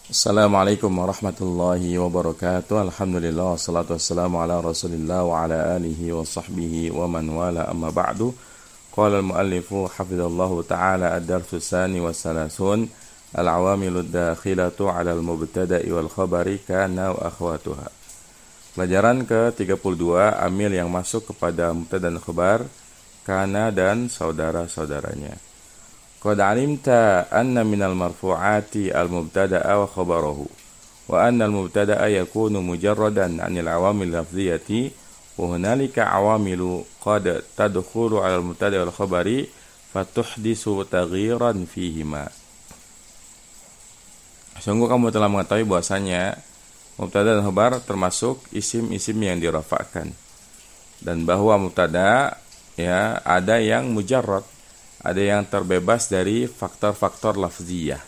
Assalamualaikum warahmatullahi wabarakatuh. Alhamdulillah wassalatu wassalamu ala Rasulillah wa ala alihi wa sahbihi wa man wala amma ba'du. Qala al-muallifu hafizallahu ta'ala ad-darsu tsani wa salasun al-awamilu ad-dakhilatu 'ala al-mubtada'i wal khabari kana wa akhwatuha. Pelajaran ke-32, amil yang masuk kepada mubtada dan khabar, kana dan saudara-saudaranya. Qad 'alimta anna minal marfu'ati al-mubtada'a wa khabarahu wa anna al-mubtada'a yakunu mujarradan 'anil 'awamil lafziyati wa hunalika 'awamilu qad tadkhulu 'ala al-mubtada'i wal khabari fatuhdisu taghyiran fihima. Sungguh kamu telah mengetahui bahwasanya mubtada dan khabar termasuk isim-isim yang dirafa'kan, dan bahwa mubtada ada yang mujarrad, ada yang terbebas dari faktor-faktor lafziyah.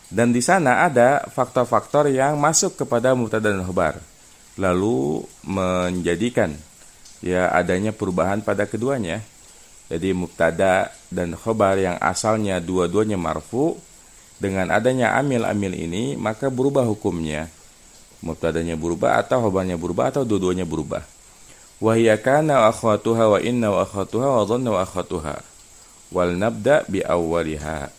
Dan di sana ada faktor-faktor yang masuk kepada mubtada dan khabar, lalu menjadikan adanya perubahan pada keduanya. Jadi mubtada dan khabar yang asalnya dua-duanya marfu, dengan adanya amil-amil ini maka berubah hukumnya. Mubtadanya berubah atau khabarnya berubah atau dua-duanya berubah. Wa hiya kana wa akhwatuha wa inna wa akhwatuha wa dhanna wa akhwatuha. Wal nabda bi awwaliha.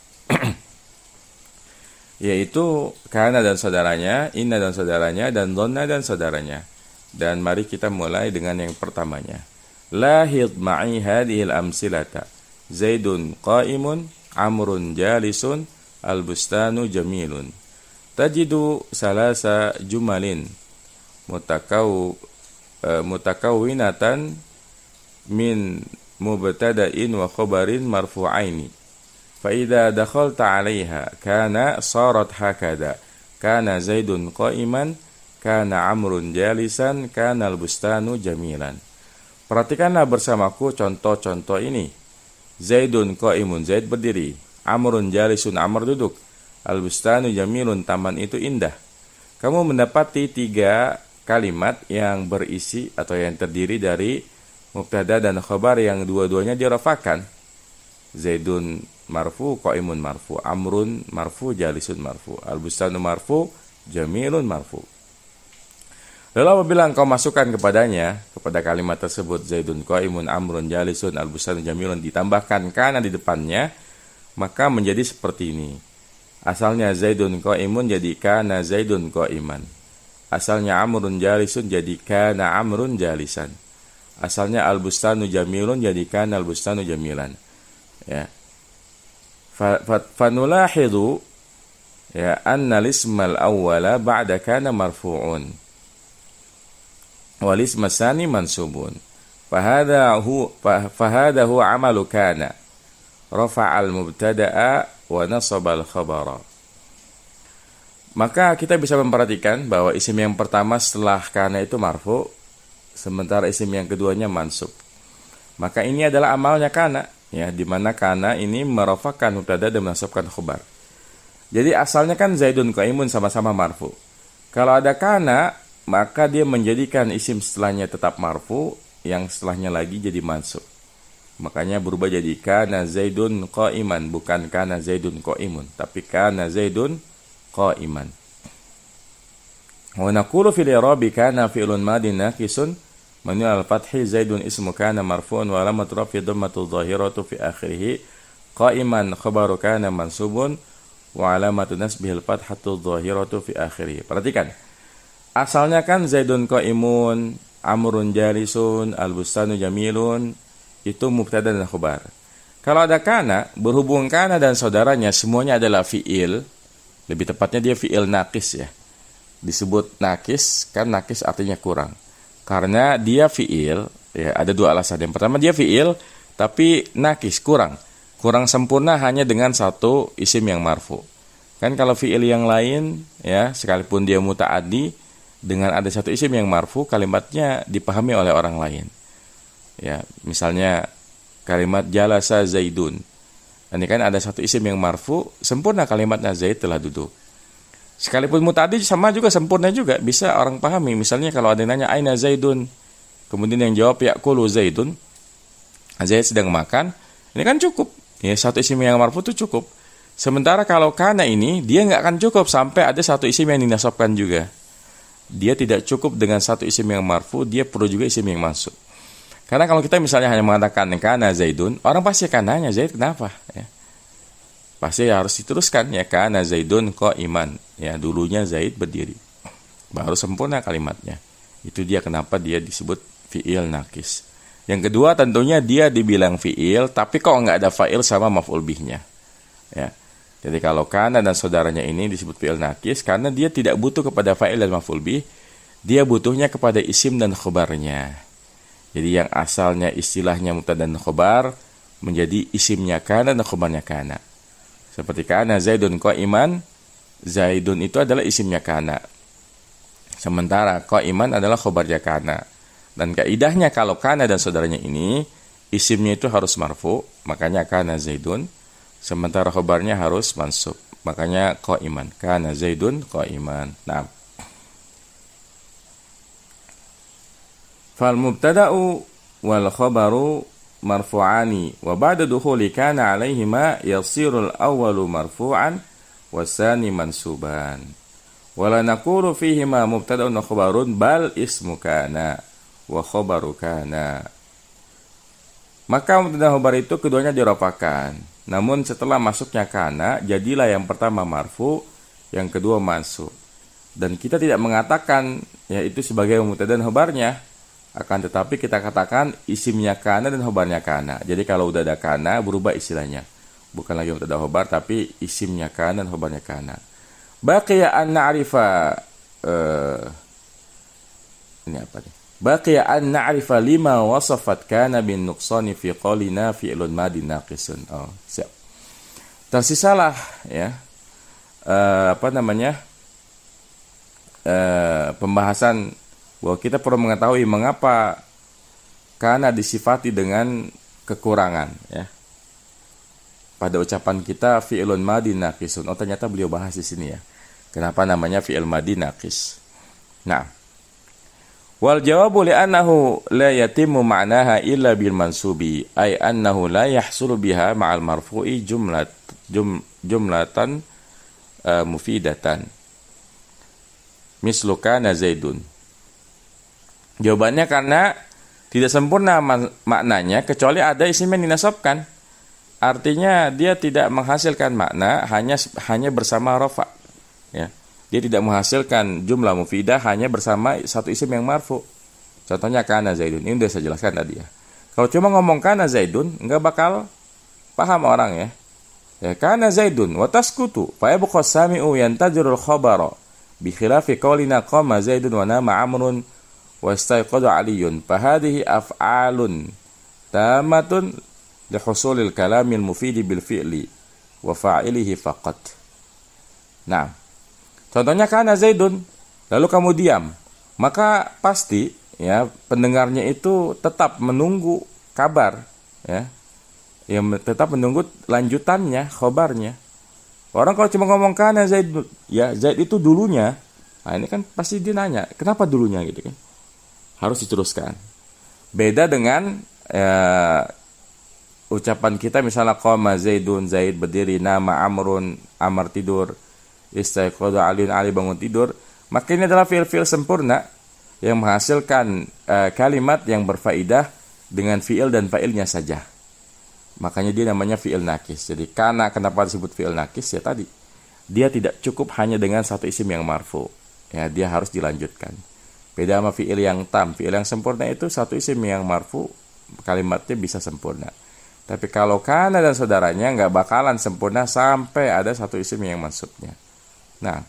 Yaitu kana dan saudaranya, inna dan saudaranya, dan dhanna dan saudaranya. Dan mari kita mulai dengan yang pertamanya. Lahid ma'i hadhil amsilata. Zaidun qa'imun, amrun jalisun, al-bustanu jamilun. Tajidu salasa jumalin mutakawwinatan min mubtada'in wa khabarin marfu'aini. Fa idza dakhalta 'alayha kana sarat hakada. Kana Zaidun qa'iman, kana Amrun jalisan, kana al-bustanu jamilan. Perhatikanlah bersamaku contoh-contoh ini. Zaidun qa'imun, Zaid berdiri. Amrun jalisun, Amr duduk. Al-bustanu jamilun, taman itu indah. Kamu mendapati 3 kalimat yang berisi atau yang terdiri dari mubtada dan khabar yang dua-duanya dirafa'kan. Zaidun marfu, qaimun marfu, amrun marfu, jalisun marfu, al-bustanu marfu, jamilun marfu. Lalu apabila engkau masukkan kepada kalimat tersebut Zaidun qaimun, amrun jalisun, al-bustanu jamilun, ditambahkan kana di depannya, maka menjadi seperti ini. Asalnya Zaidun qaimun jadi kana Zaidun qaiman. Asalnya amrun jalisun jadi kana amrun jalisan. Asalnya al-bustanu jamilun jadi kana al-bustanu jamilan. Fanulahidu anna al-ismal awwala ba'da kana marfu'un wal isma tsani mansubun. Fahadha huwa amalu kana. Rafa'a al-mubtada'a wa nasaba al-khabara. Maka kita bisa memperhatikan bahwa isim yang pertama setelah kana itu marfu, sementara isim yang keduanya mansub. Maka ini adalah amalnya kana, di mana kana ini merafa'kan mubtada dan menasabkan khabar. Jadi asalnya kan Zaidun qaimun sama-sama marfu. Kalau ada kana, maka dia menjadikan isim setelahnya tetap marfu, yang setelahnya lagi jadi mansub. Makanya berubah jadi kana Zaidun qaiman, bukan kana Zaidun qaimun, tapi kana Zaidun qaiman. Wa naqulu fil i'rabi kana fi'lun madin naqisun mabni al-fathi, Zaidun ismu kana marfu'un wa alamat rafi dhammatu dhahiratu fi akhirih, qaiman khabaru kana mansubun wa alamatu nasbihi al-fathatu dhahiratu fi akhirih. Perhatikan. Asalnya kan Zaidun qaimun, amrun jalisun, al-bustanu jamilun, itu mubtada dan khabar. Kalau ada kana, berhubung kana dan saudaranya semuanya adalah fi'il, lebih tepatnya dia fi'il naqis Disebut naqis, kan naqis artinya kurang. Karena dia fi'il, ada 2 alasan. Yang pertama dia fi'il, tapi naqis, kurang sempurna hanya dengan satu isim yang marfu. Kan kalau fi'il yang lain, sekalipun dia muta'addi, dengan ada satu isim yang marfu, kalimatnya dipahami oleh orang lain. Misalnya kalimat jalasa Zaidun. Ini kan ada satu isim yang marfu, sempurna kalimatnya Zaid telah duduk. Sekalipun muta'addi sama juga, sempurna juga, bisa orang pahami. Misalnya kalau ada yang nanya aina Zaidun, kemudian yang jawab ya'kulu Zaidun, Zaid sedang makan, ini kan cukup. Satu isim yang marfu itu cukup. Sementara kalau kana ini, dia nggak akan cukup sampai ada satu isim yang dinasabkan juga. Dia tidak cukup dengan satu isim yang marfu, dia perlu juga isim yang mansub. Karena kalau kita misalnya hanya mengatakan kana Zaidun, orang pasti akan nanya, Zaid kenapa? Ya. Pasti harus diteruskan, ya kana Zaidun qa'iman. Ya, dulunya Zaid berdiri. Baru sempurna kalimatnya. Itu dia kenapa dia disebut fi'il nakis. Yang kedua tentunya dia dibilang fi'il, tapi kok nggak ada fa'il sama maf'ul bihnya. Ya. Jadi kalau kana dan saudaranya ini disebut fi'il nakis karena dia tidak butuh kepada fa'il dan maf'ul bih, dia butuhnya kepada isim dan khobarnya. Jadi yang asalnya istilahnya mubtada dan khobar menjadi isimnya kana dan khobarnya kana. Seperti kana Zaidun qa'iman, Zaidun itu adalah isimnya kana. Sementara qa'iman adalah khobarnya kana. Dan kaidahnya kalau kana dan saudaranya ini isimnya itu harus marfu, makanya kana Zaidun. Sementara khobarnya harus mansub, makanya qa'iman. Kana Zaidun qa'iman. Nah, fal mubtada'u wal khabaru marfu'ani wa ba'da dukhuli kana 'alaihima yasirul awwalu marfu'an wasani mansuban. Wala naqulu fihima mubtada'un wa khabarun bal ismu kana wa khabaru kana. Maka mubtada khabar itu keduanya dirafakan. Namun setelah masuknya kana, jadilah yang pertama marfu, yang kedua mansub. Dan kita tidak mengatakan yaitu sebagai mubtada dan khabarnya. Akan tetapi kita katakan isimnya kana dan khobarnya kana. Jadi kalau udah ada kana berubah istilahnya. Bukan lagi mubtada khobar tapi isimnya kana dan khobarnya kana. Baqiya an na'rifa ini apa nih? Baqiya an na'rifa lima wasafat kana bin nuqsani fi qalina fi'lun madin naqisun. Oh, siap. Tersisalah ya. Pembahasan bahwa kita perlu mengetahui mengapa kana disifati dengan kekurangan ya. Pada ucapan kita fi'lun madin naqisun. Oh, ternyata beliau bahas di sini ya. Kenapa namanya fi'il madin naqis? Nah, wal jawabu li'annahu la yatimmu ma'naha illa bil mansubi, ay annahu la yahsulu biha ma'al marfu'i jumlatan mufidatan. Mislu kana Zaidun. Jawabannya karena tidak sempurna maknanya kecuali ada isim yang dinasabkan. Artinya dia tidak menghasilkan makna hanya bersama rafa. Ya. Dia tidak menghasilkan jumlah mufidah hanya bersama satu isim yang marfu. Contohnya kana Zaidun. Ini sudah saya jelaskan tadi ya. Kalau cuma ngomong kana Zaidun enggak bakal paham orang ya. Ya kana Zaidun wa taskutu fa yabqa sami'u yantajirul khabara bi khilafi qawlina qama Zaidun wa nama Amrun wastaiqadu aliyun fahadihi af'alun tamatun lihusulil kalamil mufidi bil fi'li wa fa'ilihi faqat. Nah, contohnya kana Zaidun lalu kamu diam, maka pasti ya pendengarnya itu tetap menunggu kabar ya. Yang tetap menunggu lanjutannya, khobarnya. Orang kalau cuma ngomong kana Zaid, ya Zaid itu dulunya. Nah, ini kan pasti dia nanya, kenapa dulunya gitu kan? Harus diteruskan. Beda dengan ucapan kita misalnya qama Zaidun, Zaid berdiri, nama Amrun, Amr tidur, istaiqadha Aliun, Ali bangun tidur. Maka ini adalah fi'il-fi'il sempurna yang menghasilkan kalimat yang berfaedah dengan fi'il dan fa'ilnya saja. Makanya dia namanya fi'il nakis. Jadi karena kenapa disebut fi'il nakis ya tadi. Dia tidak cukup hanya dengan satu isim yang marfu. Ya, dia harus dilanjutkan. Beda sama fi'il yang tam. Fi'il yang sempurna itu satu isim yang marfu, kalimatnya bisa sempurna. Tapi kalau kana dan saudaranya nggak bakalan sempurna sampai ada satu isim yang mansubnya. Nah,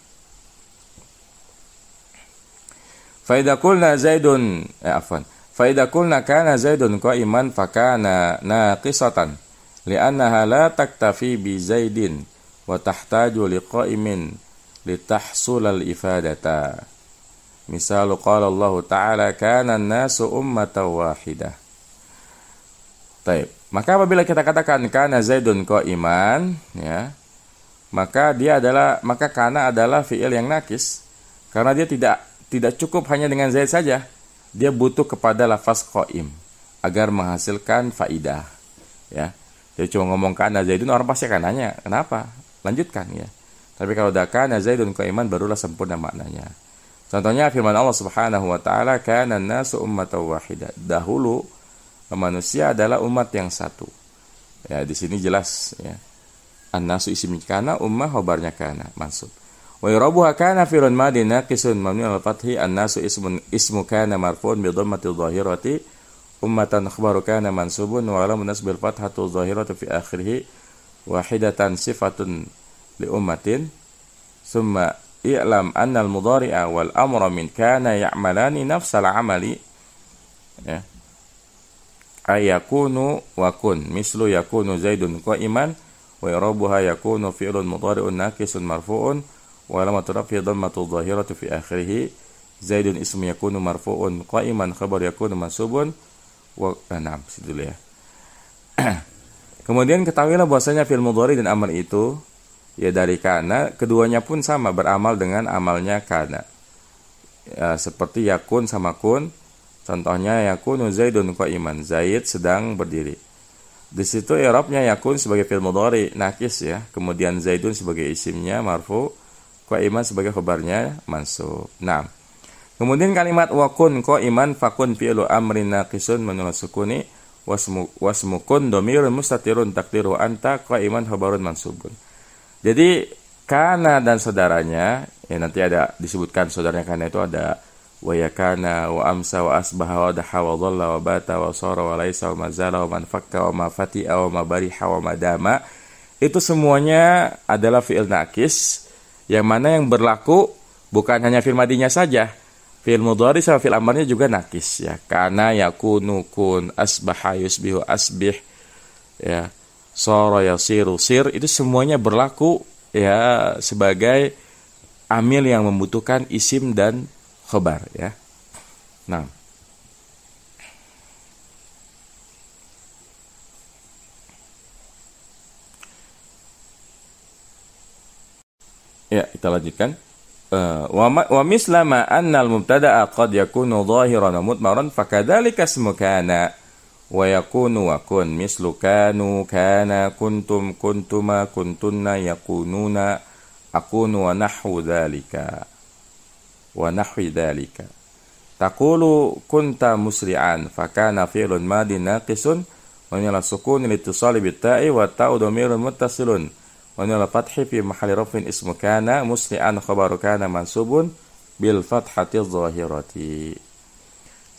faida qulna Zaidun faida qulna kana Zaidun qa'iman fakana naqisatan li'annaha la taktafi bi Zaidin wa tahtaju liqa'imin litahsul al-ifadata. Misal qala Allah Ta'ala kana an-nasu ummatan wahidah. Baik. Maka apabila kita katakan kana Zaidun qa'iman ya, maka kana adalah fi'il yang nakis karena dia tidak cukup hanya dengan Zaid saja. Dia butuh kepada lafaz qa'im agar menghasilkan faidah. Ya. Jadi cuma ngomong kana Zaidun orang pasti akan nanya, kenapa? lanjutkan ya. Tapi kalau udah kana Zaidun qa'iman barulah sempurna maknanya. Contohnya firman Allah Subhanahu wa taala, kana an-nasu ummatan wahidah. Dahulu manusia adalah umat yang satu. Ya, di sini jelas ya. An-nasu isim kana, ummah khabarnya kana, mansub. Wa yurabuha kana fi'lun madin naqisun mabni al fathi, an-nasu ismu kana marfu'un bi dhammati dhahirati, ummatan khabaru kana mansubun wa alamun nasbil fathatu dhahiratu fi akhirih, wahidatan sifatun li ummatin, summa i'lam anna al-mudhari'a wal amra min kana ya'malani nafsal amali ya. Ayakunu wa kun mislu yakunu Zaidun qa'iman wa irabuha yakunu fi'lun mudhari'un naqisun marfu'un wa alamatu raf'i dhammatu dhahiratu fi akhirih, Zaidun ismu yakunu marfu'un qa'iman khabar yakunu mansubun wa na'am dulu ya. Kemudian ketahuilah bahwasanya fi'il mudhari dan amr itu ya dari kana, keduanya pun sama beramal dengan amalnya kana. Ya, seperti yakun sama kun. Contohnya yakunu Zaidun qa'iman, Zaid sedang berdiri. Di situ i'rabnya yakun sebagai fi'il mudhari nakis ya, kemudian Zaidun sebagai isimnya marfu, qa'iman sebagai khabarnya mansub. Nah, kemudian kalimat wakun qa'iman fakun fi'lu amrin naqisun menunal sukuni wasmu kun dhamirun mustatirun takdiru anta qa'iman khabarun mansubun. Jadi kana dan saudaranya ya, nanti ada disebutkan saudaranya kana itu ada wa yakana wa amsa wa asbaha wa daha wa dhalla wa bata wa sara wa laisa wa mazala wa man fakka wa ma fati'a wa ma bariha wa madama. Itu semuanya adalah fi'il naqis yang mana yang berlaku bukan hanya fi'il madinya saja. Fi'il mudhari sama fi'il amrnya juga naqis ya. Kana yakunu kun, asbaha yusbihu asbih ya. Sara yasiru sir, itu semuanya berlaku ya sebagai amil yang membutuhkan isim dan khabar ya. Nah, ya kita lanjutkan. Wa mislama annal mubtada'a qad yakunu dhahiran wa mudmaran fakadzalika ismu kana wa yakunu wa kun mislu kanu kana kuntum kuntuma kuntunna yakununa akunu wa nahwu dzalika wa nahwi dzalika. Taqulu kunta musri'an fakana fi'lun madin naqisun wa min al-sukun litisali bit-ta'i wa ta'u dhamirun muttasilun wa min al-fathi fi mahalli raf'in ismu kana musri'an khabaru kana mansubun bil fathati adh-dhahirati.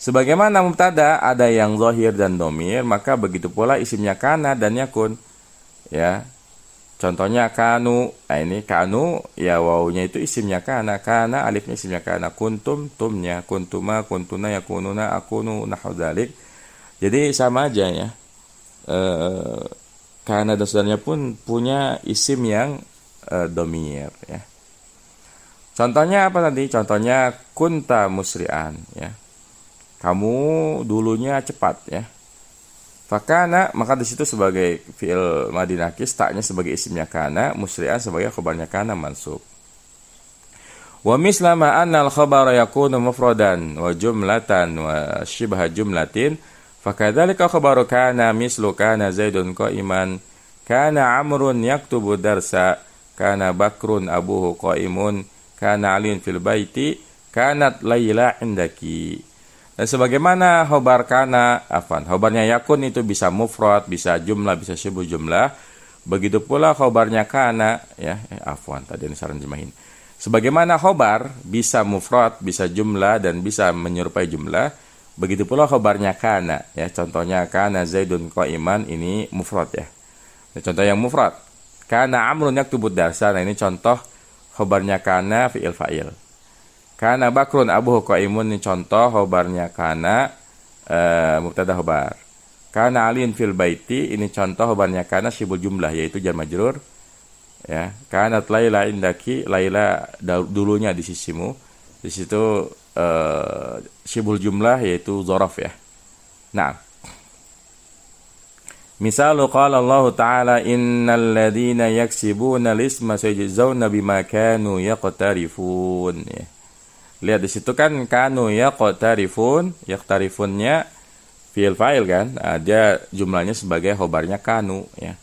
Sebagaimana mubtada ada yang zahir dan domir, maka begitu pula isimnya kana dan yakun. Ya. Contohnya kanu, nah ini kanu ya wawunya itu isimnya kana, kana alifnya isimnya kana, kuntum tumnya, kuntuma kuntuna yakununa akunu nahwu dzalik. Jadi sama aja ya. Kana dan saudaranya pun punya isim yang domir ya. Contohnya apa tadi? Contohnya kunta musri'an ya. Kamu dulunya cepat ya. Fakana, maka di situ sebagai fi'il madhi naqis, taknya sebagai isimnya kana, musri'an sebagai khabarnya kana mansub. Wa mislama anna al-khabara yakunu mufradan wa jumlatan wa shibha jumlatin, fakadzalika khabaru kana mislu kana Zaidun qa'iman, kana Amrun yaktubu darsa, kana Bakrun abuhu qa'imun, kana Aliun fil baiti, kanat Laila indaki. Dan sebagaimana khobar kana, khobarnya yakun itu bisa mufrad, bisa jumlah, bisa syibhu jumlah. Begitu pula khobarnya kana, ya, tadi ini saran jemahin. Sebagaimana khobar bisa mufrad, bisa jumlah dan bisa menyerupai jumlah, begitu pula khobarnya kana, ya. Contohnya kana Zaidun qa'iman, ini mufrad ya. Contoh yang mufrad. Kana Amrun yaktubud darsa, nah ini contoh khobarnya kana fi'il fa'il. Kana Bakrun abuhu qa'imun, ini contoh khobarnya kana mubtada khobar. Kana Aliun fil baiti, ini contoh khobarnya kana syibul jumlah yaitu jar majrur. Ya, kanat Laila indaki, Laila dulunya di sisimu. Di situ syibul jumlah yaitu dzaraf ya. Nah, misalu qala Allah Ta'ala innal ladzina yaksibuna al-isma sayajzauna bima kanu yaqtarifun ya. Lihat di situ kan kanu yaqtarifun, yaqtarifunnya fi'il fa'il kan. Nah, dia jumlahnya sebagai khobarnya kanu ya.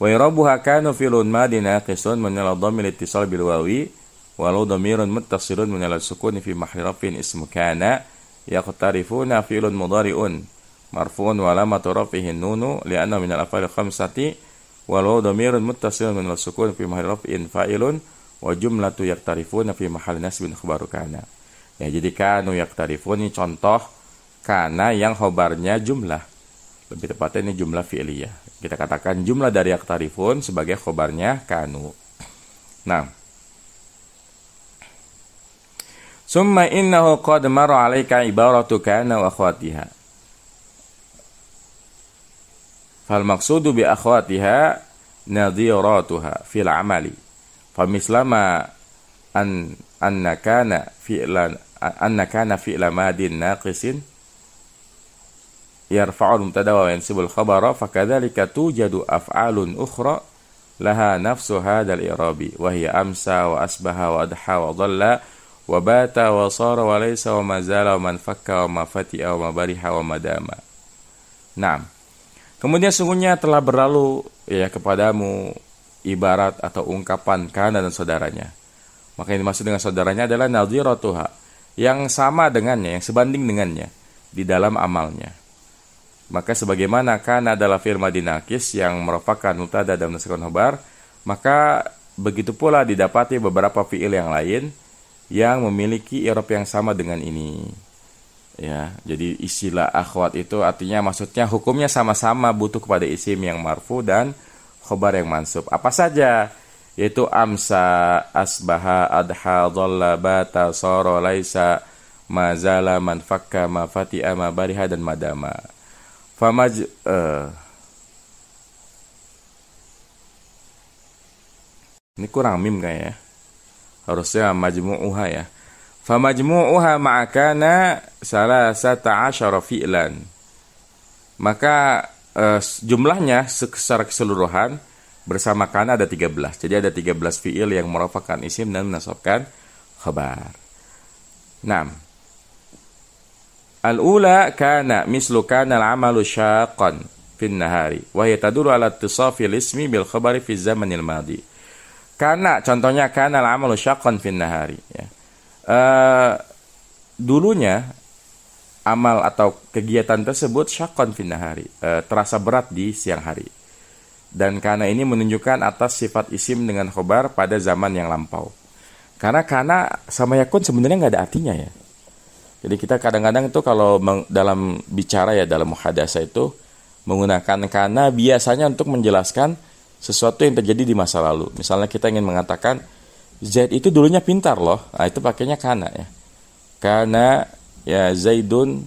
Wa irabuha kanu fi'lun madin naqisun min al-dhamir ittisal bil wawi walau dhamirun muttasilun min al-sukun fi mahalli raf'in ismu kana yaqtarifuna fi'lun mudhari'un marfu'un wa alamatu raf'ihi nunu li'anna min al-af'al khamsati walau dhamirun muttasilun min al-sukun fi mahalli raf'in fa'ilun wa jumlatu yaqtarifuna fi mahalli nasbin khabaru kana. Ya, jadi kanu yaqtarifun ini contoh kana yang khobarnya jumlah. Lebih tepatnya ini jumlah fi'liyah. Kita katakan jumlah dari yaqtarifun sebagai khobarnya kanu. Nah. Summa innahu qad marra 'alaika ibaratu kana wa akhwatiha. Fal maqsudu bi akhwatiha nadhiratuha fil 'amali. Fa mislama anna kana fi'la madin naqisin yarfa'ul mubtada wa yansibul khabara fakadzalika tujadu af'alun ukhra laha nafsu hadzal i'rabi wa hiya amsa wa asbaha wa adha wa dhalla wa bata wa sara wa laysa wa mazala wa man fakka wa ma fati'a wa ma bariha wa madama. Naam. Kemudian sungguhnya telah berlalu ya kepadamu ibarat atau ungkapan kana dan saudaranya. Maka yang dimaksud dengan saudaranya adalah nadhiratuha, yang sama dengannya, yang sebanding dengannya di dalam amalnya. Maka sebagaimana kana adalah fi'il madhi naqis yang merupakan mubtada dan nasabkan khabar, maka begitu pula didapati beberapa fi'il yang lain yang memiliki i'rab yang sama dengan ini. Ya, jadi istilah akhwat itu artinya maksudnya hukumnya sama-sama butuh kepada isim yang marfu dan khabar yang mansub. Apa saja? Yaitu amsa, asbaha, adha, dhalla, bata, sara, laisa, mazala, man fakka, ma fati'a, ma bariha dan madama. Ini kurang mim kayaknya. Harusnya majmu'uha ya. Famajmu'uha ma'akana salasata asyara fi'lan. Maka jumlahnya secara keseluruhan bersama kana ada 13. Jadi ada 13 fi'il yang merupakan isim dan menasabkan khabar. 6. Al-ula kana mislu kana al-amalu syaqqan fin nahari wa hiya tadullu ala ittisafil ismi bil khabari fi zamanil madhi. Kana contohnya kana al-amalu syaqqan fin nahari ya. Dulunya amal atau kegiatan tersebut syaqqan fin nahari, terasa berat di siang hari. Dan kana ini menunjukkan atas sifat isim dengan khabar pada zaman yang lampau. Karena kana sama yakun sebenarnya nggak ada artinya ya. Jadi kita kadang-kadang itu kalau dalam bicara ya dalam muhadasah itu menggunakan kana biasanya untuk menjelaskan sesuatu yang terjadi di masa lalu. Misalnya kita ingin mengatakan Zaid itu dulunya pintar loh. Nah, itu pakainya kana ya. Kana ya Zaidun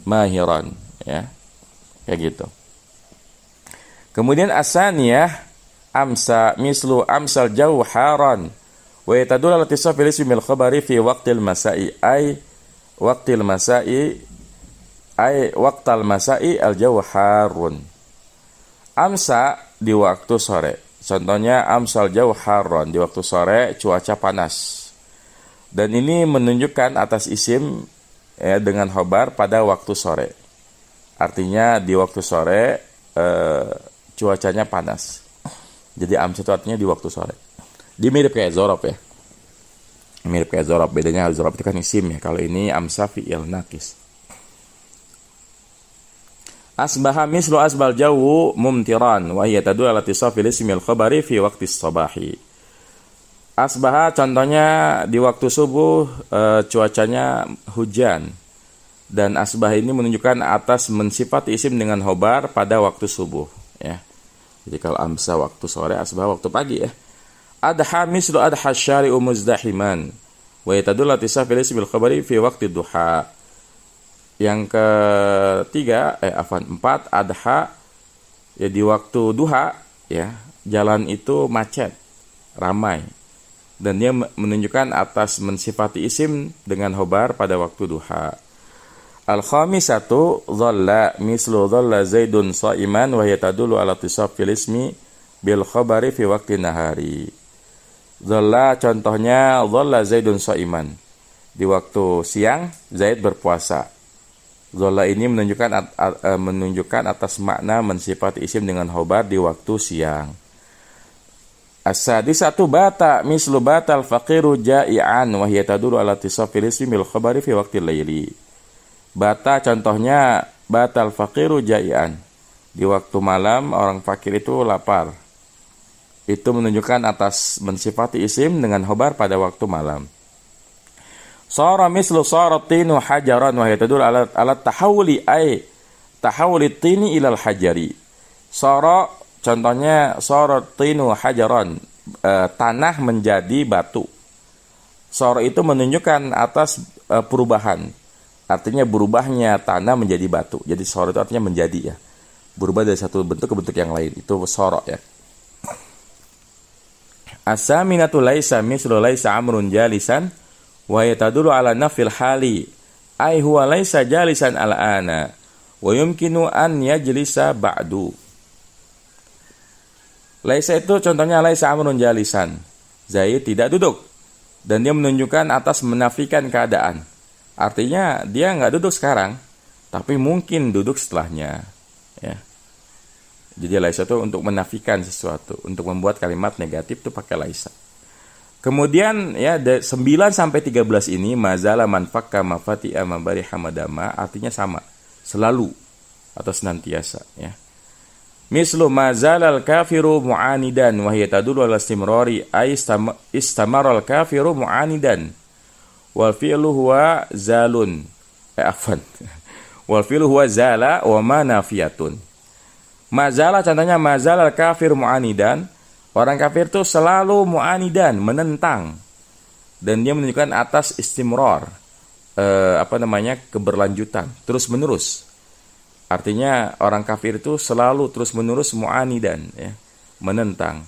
mahiran ya. Kayak gitu. Kemudian asaniyah amsa mislu amsal jawharan wa yatadullu ala ittisaf bil ismi bil khabari fi waqtil masai ay waqtil masai ay waqtal masai al jawharun. Amsa di waktu sore. Contohnya amsal jawharon di waktu sore cuaca panas. Dan ini menunjukkan atas isim ya, dengan khabar pada waktu sore. Artinya di waktu sore cuacanya panas. Jadi amsa itu artinya di waktu sore. Dia mirip kayak zorob ya. Mirip kayak zorob. Bedanya zorob itu kan isim ya. Kalau ini amsa fi'il naqis. Asbaha mislu asbal jawu mumtiran wa hiya tadullu ala ittisafil ismil khabari fi waqtis sabahi. Asbaha contohnya di waktu subuh cuacanya hujan. Dan asbah ini menunjukkan atas mensifati isim dengan khabar pada waktu subuh ya. Jadi kalau amsa waktu sore, asbah waktu pagi ya. Adha mislu adha syari'u muzdahiman wa hiya tadullu ala ittisafil ismil khabari fi waqti duha. Yang ketiga, 4 adha ya di waktu duha ya, jalan itu macet, ramai. Dan dia menunjukkan atas mensifati isim dengan khabar pada waktu duha. Al-khamisatu dhalla mislu dhalla Zaidun sha'iman wa hiya tadullu ala ittisafil ismi bil khabari fi waqti nahari. Dhalla contohnya dhalla Zaidun sha'iman. Di waktu siang Zaid berpuasa. Dhalla ini menunjukkan atas makna mensifati isim dengan khabar di waktu siang. As-sadisatu bata mislu batal faqiru ja'ian wa hiya tadullu ala tisafil ismi bil khabari fi waqtil laili. Bata contohnya batal faqiru ja'ian. Di waktu malam orang fakir itu lapar. Itu menunjukkan atas mensifati isim dengan khobar pada waktu malam. Sara mislu saratinu hajaran wa hiya tadullu ala tahawuli ay tahawuli tini ilal hajari. Sara contohnya saratinu hajaran, tanah menjadi batu. Sara itu menunjukkan atas perubahan. Artinya berubahnya tanah menjadi batu. Jadi sara itu artinya menjadi ya. Berubah dari satu bentuk ke bentuk yang lain. Itu sara ya. As-saminatu laisa mislu laisa amrun jalisan wa yatadullu ala nafil hali ay huwa laisa jalisan al-ana wa yumkinu an yajlisa ba'du. Laisa itu contohnya laisa amrun jalisan. Zaid tidak duduk. Dan dia menunjukkan atas menafikan keadaan. Artinya dia nggak duduk sekarang, tapi mungkin duduk setelahnya. Ya. Jadi laisa itu untuk menafikan sesuatu, untuk membuat kalimat negatif itu pakai laisa. Kemudian ya 9 sampai 13 ini mazala manfakka mafati'a mabari hamadama artinya sama, selalu atau senantiasa ya. Mislu mazalal kafiru mu'anidan wa hiya tadullu ala istimrari ay istamaral kafiru mu'anidan wal fi'lu huwa zalun wal fi'lu huwa zala wa ma nafiyatun. Mazala contohnya mazalal kafir mu'anidan, orang kafir itu selalu mu'anidan, menentang, dan dia menunjukkan atas istimrar, keberlanjutan, terus menerus. Artinya orang kafir itu selalu terus menerus mu'anidan, ya, menentang.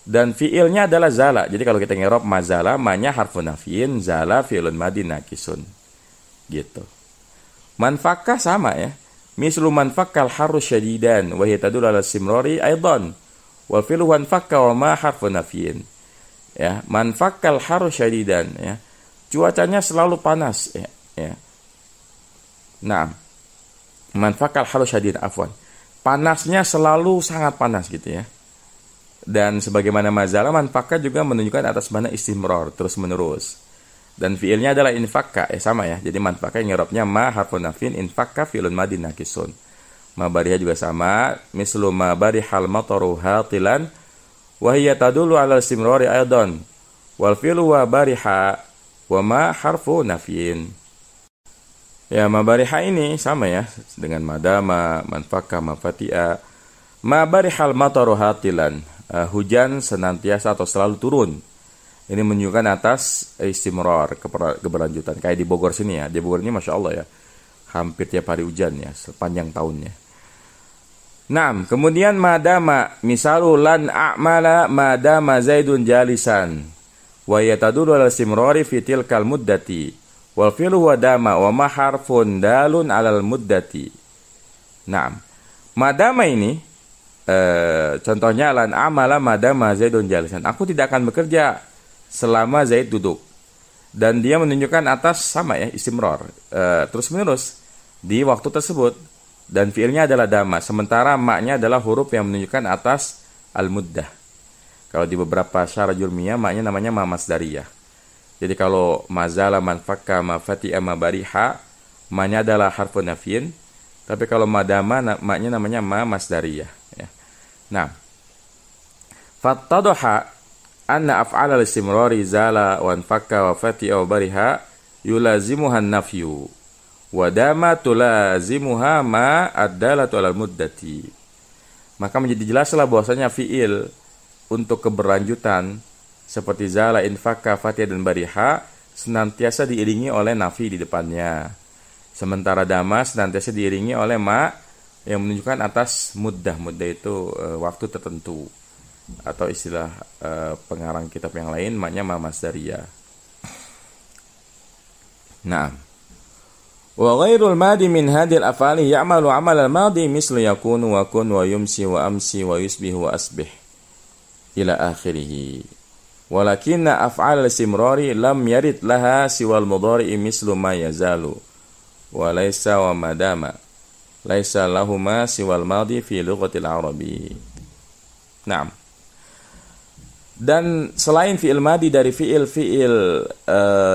Dan fiilnya adalah zala. Jadi kalau kita ngerop mazala, manya harfun nafiin, zala fi'lun madin nakisun. Gitu. Manfakah sama ya. Mislu manfakkal harus syadidan wa hiya tadullu ala istimrari aidan. Wal fi'lu manfakka wa ma harfun nafiin. Ya, manfakkal harus syadidan ya. Cuacanya selalu panas ya. Nah, manfakkal harus syadid afwan. Panasnya selalu sangat panas gitu ya. Dan sebagaimana mazalah manfakka juga menunjukkan atas mana istimrar terus menerus. Dan fiilnya adalah infakka, sama ya. Jadi manfakka nyerapnya ma harfun nafin, infakka fi'lun madin nakisun. Ma bariha juga sama, mislu ma barihal mataru hatilan wa hiya tadullu ala istimrari aidan. Wal fi'lu wa bariha wa ma harfu nafin. Ya, ma bariha ini sama ya dengan madama, manfakka, mafati'a. Ma barihal mataru hatilan, hujan senantiasa atau selalu turun. Ini menunjukkan atas istimrar, keberlanjutan. Kayak di Bogor sini ya. Di Bogor ini Masya Allah ya. Hampir tiap hari hujan ya. Sepanjang tahunnya. Nah, kemudian madama. Misalu lan a'mala madama zaidun jalisan. Wa yatadulu ala istimrari fitil kal muddati. Wal fi'lu wa dama wa ma harfun dalun alal muddati. Nah, madama ini. Contohnya lan a'mala madama zaidun jalisan. Aku tidak akan bekerja selama Zaid duduk. Dan dia menunjukkan atas sama ya istimrar, terus menerus di waktu tersebut. Dan fiilnya adalah dama, sementara maknya adalah huruf yang menunjukkan atas al-muddah. Kalau di beberapa syarah jurmiyah maknya namanya ma masdariyah. Jadi kalau mazala manfakka mafati'a mabariha, maknya adalah harfun nafin. Tapi kalau madama maknya namanya ma masdariyah ya. Nah, fattadoha anna af'al al-istimrari zala wa anfakka wa fati'a wa bariha yulazimuha an-nafyu wa dama tulazimuha ma ad-dalatu alal muddati. Maka menjadi jelaslah bahwasanya fi'il untuk keberlanjutan seperti zala, infakka, fatiha dan bariha senantiasa diiringi oleh nafi di depannya. Sementara dama senantiasa diiringi oleh ma yang menunjukkan atas muddah. Muddah itu waktu tertentu. Atau istilah pengarang kitab yang lain maknya ma masdariyah. Nah, wa ghairul madi min hadhil af'ali ya'malu 'amal al-madi mislu yakunu wa kun wa yumsi wa amsi wa yusbihu wa asbih ila akhirih. Walakinna af'al al-istimrari lam yarid laha siwal mudhari'i mislu ma yazalu wa laysa wa madama laysa lahuma siwal madi fi lughatil arabi. Naam. Dan selain fi'il madi dari fi'il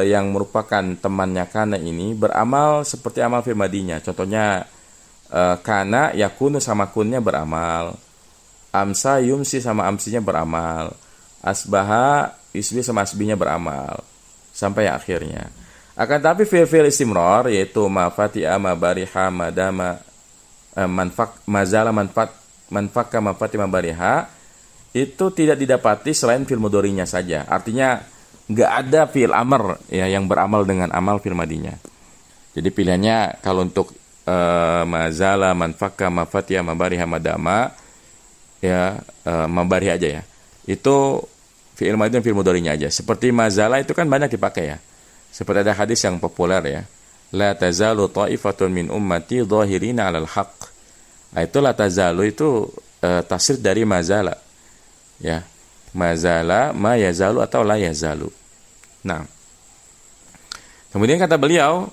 yang merupakan temannya kana ini beramal seperti amal fi'il madinya. Contohnya kana yakunu sama kunnya beramal. Amsa yumsi sama amsinya beramal. Asbaha yusbi sama asbinya beramal. Sampai akhirnya. Akan tapi fi'il istimrar yaitu ma fati'a ma bariha ma dama mazala manfakka ma fati ma bariha itu tidak didapati selain fi'il mudhari'nya saja. Artinya nggak ada fi'il amr ya yang beramal dengan amal fi'il madinya. Jadi pilihannya kalau untuk mazala manfakka ma fatiha ma bariha ma dama ya ma bariha aja ya. Itu fi'il madi dan fi'il mudhari'nya aja. Seperti mazala itu kan banyak dipakai ya. Seperti ada hadis yang populer ya. La tazalu ta'ifatun min ummati dhahirina 'alal haqq. Nah, itu la tazalu itu tafsir dari mazala. Ya. Mazala, ma yazalu atau la yazalu. Nah. Kemudian kata beliau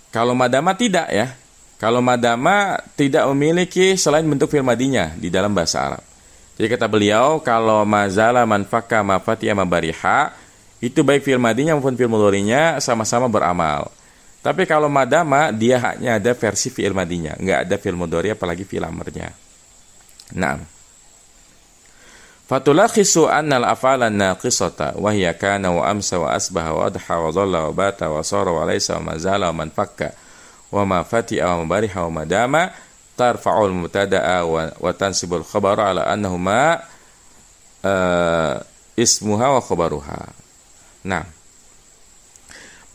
kalau madama tidak ya. Kalau madama tidak memiliki selain bentuk fi'il madinya di dalam bahasa Arab. Jadi kata beliau kalau mazala manfakka ma fatiha ma bariha itu baik fi'il madinya maupun fi'il mudhari'nya sama-sama beramal. Tapi kalau madama dia hanya ada versi fi'il madinya, enggak ada fi'il mudhari' apalagi fi'il amrnya. Naam. Fatulakhisu anna al-af'ala an-naqisata wa hiya kana wa amsa wa asbaha wa adha wa dhalla wa bata wa sara wa laysa wa mazala wa manfakka wa ma fatiha wa bariha wa madama tarfa'ul mubtada'a wa tansibul khabara ala annahuma ismuha wa khabaruha. Nah,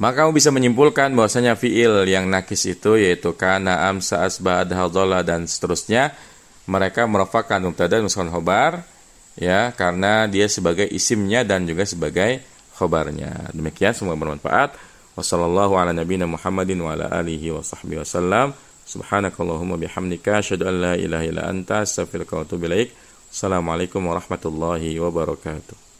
maka kamu bisa menyimpulkan bahwasanya fi'il yang nakis itu yaitu kana, amsa, asbah, adha, dhalla dan seterusnya mereka merofakkan mubtada dan khabar ya karena dia sebagai isimnya dan juga sebagai khabarnya. Demikian semoga bermanfaat. Wassallallahu ala nabiyina Muhammadin wa ala alihi wa sahbihi wasallam. Subhanakallahumma bihamdika asyhadu an la ilaha illa anta astaghfiruka wa atubu ilaik. Assalamualaikum warahmatullahi wabarakatuh.